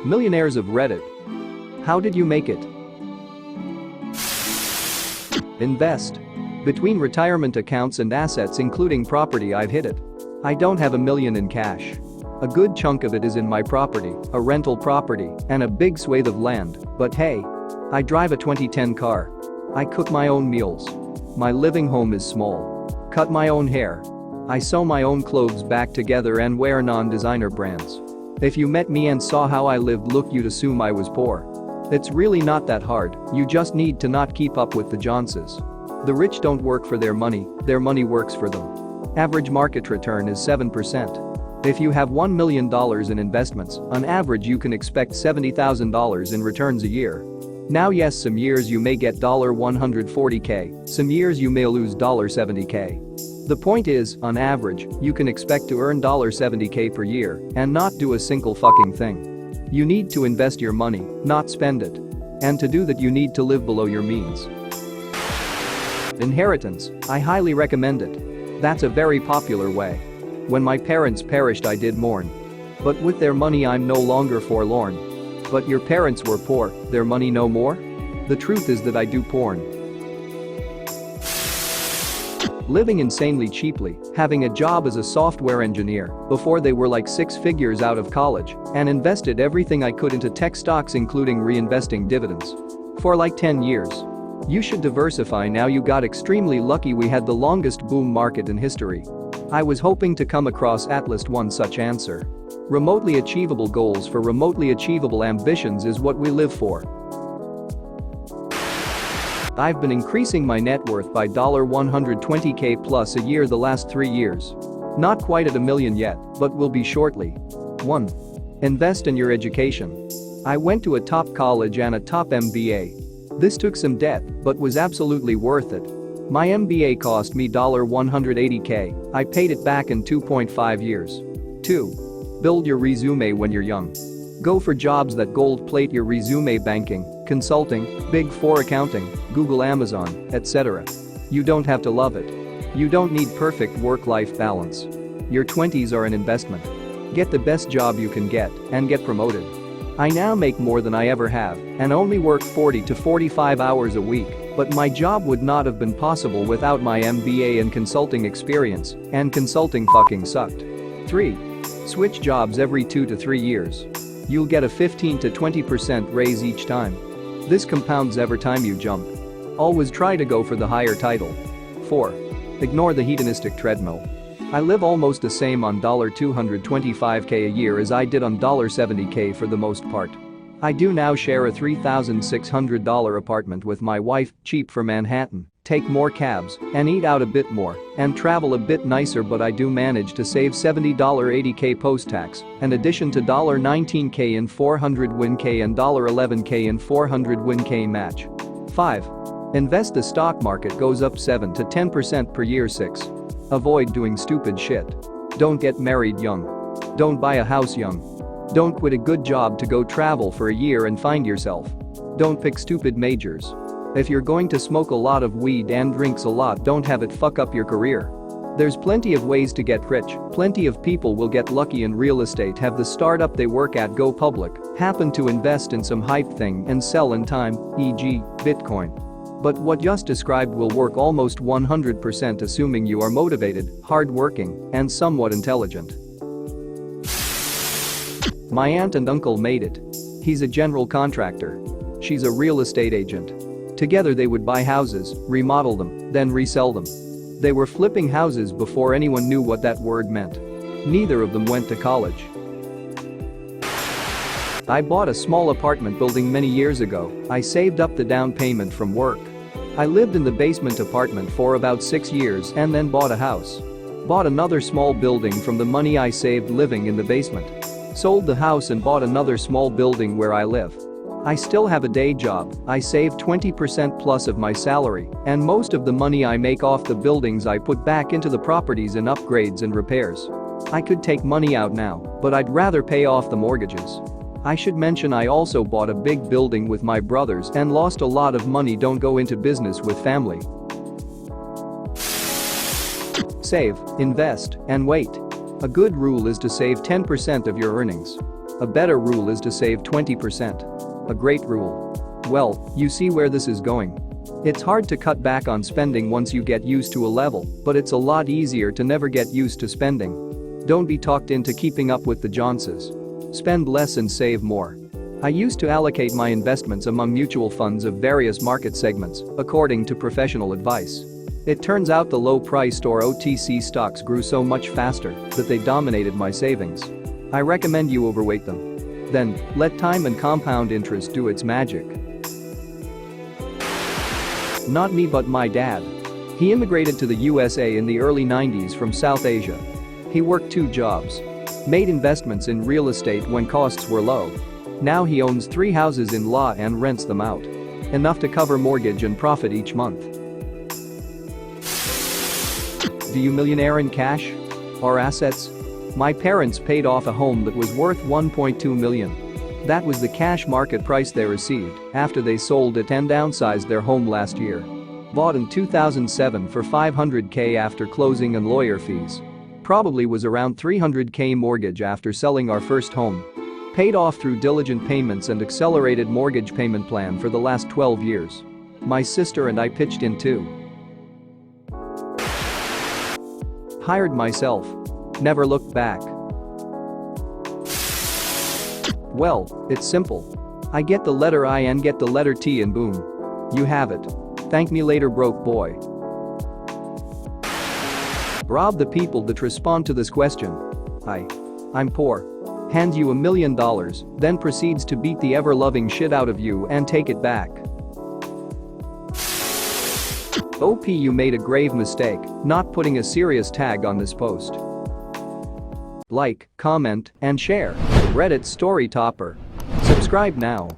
Millionaires of Reddit. How did you make it? Invest. Between retirement accounts and assets including property, I've hit it. I don't have $1 million in cash. A good chunk of it is in my property, a rental property, and a big swathe of land, but hey. I drive a 2010 car. I cook my own meals. My living home is small. Cut my own hair. I sew my own clothes back together and wear non-designer brands. If you met me and saw how I lived, look, you'd assume I was poor. It's really not that hard, you just need to not keep up with the Joneses. The rich don't work for their money works for them. Average market return is 7%. If you have $1 million in investments, on average you can expect $70,000 in returns a year. Now yes, some years you may get $140K, some years you may lose $70K. The point is, on average, you can expect to earn $70K per year and not do a single fucking thing. You need to invest your money, not spend it. And to do that you need to live below your means. Inheritance, I highly recommend it. That's a very popular way. When my parents perished I did mourn. But with their money I'm no longer forlorn. But your parents were poor, their money no more? The truth is that I do porn. Living insanely cheaply, having a job as a software engineer before they were like 6 figures out of college, and invested everything I could into tech stocks including reinvesting dividends. For like 10 years. You should diversify now, you got extremely lucky, we had the longest boom market in history. I was hoping to come across at least one such answer. Remotely achievable goals for remotely achievable ambitions is what we live for. I've been increasing my net worth by $120K plus a year the last 3 years. Not quite at $1 million yet, but will be shortly. 1. Invest in your education. I went to a top college and a top MBA. This took some debt, but was absolutely worth it. My MBA cost me $180K, I paid it back in 2.5 years. 2. Build your resume when you're young. Go for jobs that gold plate your resume: banking, consulting, Big 4 accounting, Google, Amazon, etc. You don't have to love it. You don't need perfect work-life balance. Your 20s are an investment. Get the best job you can get and get promoted. I now make more than I ever have and only work 40 to 45 hours a week, but my job would not have been possible without my MBA and consulting experience, and consulting fucking sucked. 3. Switch jobs every 2 to 3 years. You'll get a 15 to 20% raise each time. This compounds every time you jump. Always try to go for the higher title. 4. Ignore the hedonistic treadmill. I live almost the same on $225K a year as I did on $70K for the most part. I do now share a $3,600 apartment with my wife, cheap for Manhattan, take more cabs, and eat out a bit more, and travel a bit nicer, but I do manage to save $80K post-tax, in addition to $19K in 400 WinK and $11K in 400 WinK match. 5. Invest. The stock market goes up 7 to 10% per year. 6. Avoid doing stupid shit. Don't get married young. Don't buy a house young. Don't quit a good job to go travel for a year and find yourself. Don't pick stupid majors. If you're going to smoke a lot of weed and drinks a lot, don't have it fuck up your career. There's plenty of ways to get rich, plenty of people will get lucky in real estate, have the startup they work at go public, happen to invest in some hype thing and sell in time, e.g., Bitcoin. But what just described will work almost 100% assuming you are motivated, hardworking, and somewhat intelligent. My aunt and uncle made it. He's a general contractor. She's a real estate agent. Together they would buy houses, remodel them, then resell them. They were flipping houses before anyone knew what that word meant. Neither of them went to college. I bought a small apartment building many years ago. I saved up the down payment from work. I lived in the basement apartment for about 6 years and then bought a house. Bought another small building from the money I saved living in the basement. Sold the house and bought another small building where I live. I still have a day job. I save 20% plus of my salary, and most of the money I make off the buildings I put back into the properties in upgrades and repairs. I could take money out now, but I'd rather pay off the mortgages. I should mention I also bought a big building with my brothers and lost a lot of money. Don't go into business with family. Save, invest, and wait. A good rule is to save 10% of your earnings. A better rule is to save 20%. A great rule. Well, you see where this is going. It's hard to cut back on spending once you get used to a level, but it's a lot easier to never get used to spending. Don't be talked into keeping up with the Joneses. Spend less and save more. I used to allocate my investments among mutual funds of various market segments, according to professional advice. It turns out the low-priced or OTC stocks grew so much faster that they dominated my savings. I recommend you overweight them. Then, let time and compound interest do its magic. Not me but my dad. He immigrated to the USA in the early 90s from South Asia. He worked 2 jobs. Made investments in real estate when costs were low. Now he owns 3 houses in law and rents them out. Enough to cover mortgage and profit each month. Do you millionaire in cash? Or assets? My parents paid off a home that was worth $1.2 million. That was the cash market price they received after they sold it and downsized their home last year. Bought in 2007 for $500K after closing and lawyer fees. Probably was around $300K mortgage after selling our first home. Paid off through diligent payments and accelerated mortgage payment plan for the last 12 years. My sister and I pitched in too. Hired myself. Never looked back. Well, it's simple. I get the letter I and get the letter T and boom. You have it. Thank me later, broke boy. Rob the people that respond to this question. I'm poor. Hands you $1 million, then proceeds to beat the ever-loving shit out of you and take it back. OP, you made a grave mistake not putting a serious tag on this post. Like, comment, and share. Reddit Story Topper. Subscribe now.